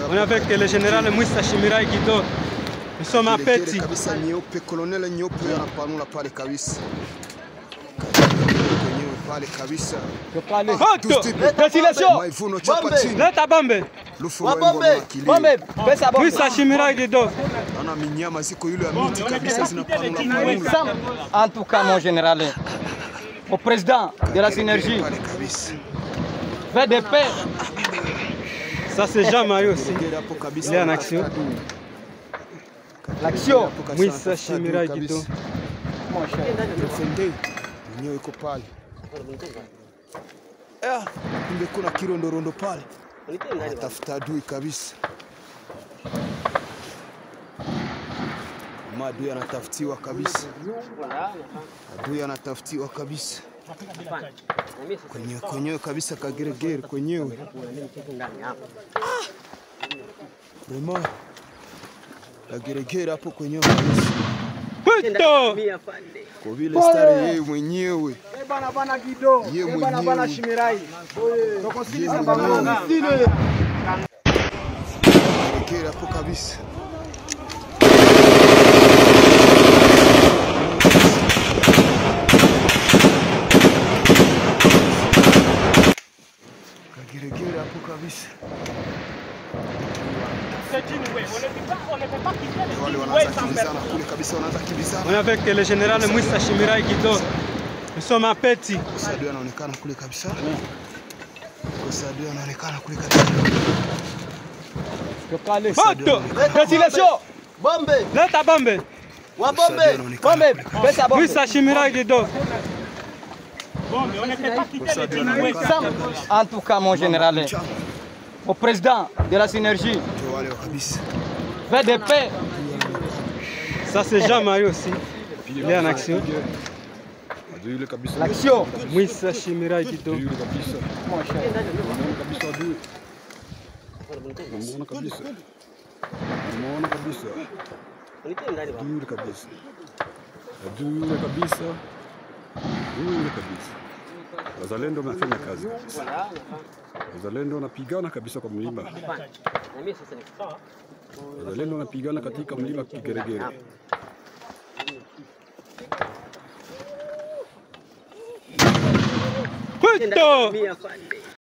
On est avec le général Mouissa Shimirai Guido. Nous sommes à Peti. Kabisa nyeupe, colonel nyeupe anapanula pale kabisa. Pale kabisa. Maivuno chapati. Leta bombe. Bombe. Pesa bombe. Mouissa Shimirai Guido. Naona minyama ziko yule ya miti kabisa zinapanula. En tout cas, mon général, au président de la synergie, fait de paix. Ça c'est Jean-Marie aussi. Il est en action. L'action. Mouissa Shimirai Guido. Mwenyewe iko pale. Kumbe kuna kirondorondo pale. Anatafuta adui kabisa. Adui anatafutiwa kabisa. Adui anatafutiwa kabisa. Kwenyewe kabisa kageregere kwenyewe. Vraiment. Kageregere hapo kwenyewe kabisa. Puto! Kwa vile stari yeye mwenyewe. Bana Guido. Bana Shimirai. Tukosikiliza bango. Kageregere hapo kabisa. Kageregere hapo kabisa. On est avec le général Mouissa Shimirai Guido. Nous sommes à Peti. Adui anaonekana kule kabisa. Adui anaonekana kule kabisa. Moto! Destination. Bombe. Leta bombe. Bombe. Pesa bombe. Mouissa Shimirai Guido. En tout cas, mon général, au président de la synergie, fait de paix. Ça c'est Jean-Marie aussi. Il est en action. L'action. Mouissa Shimirai Guido. Wazalendo wanafanya kazi kabisa. Wazalendo wanapigana kabisa kwa mlima. Wazalendo wanapigana katika mlima Kigeregere. Puto!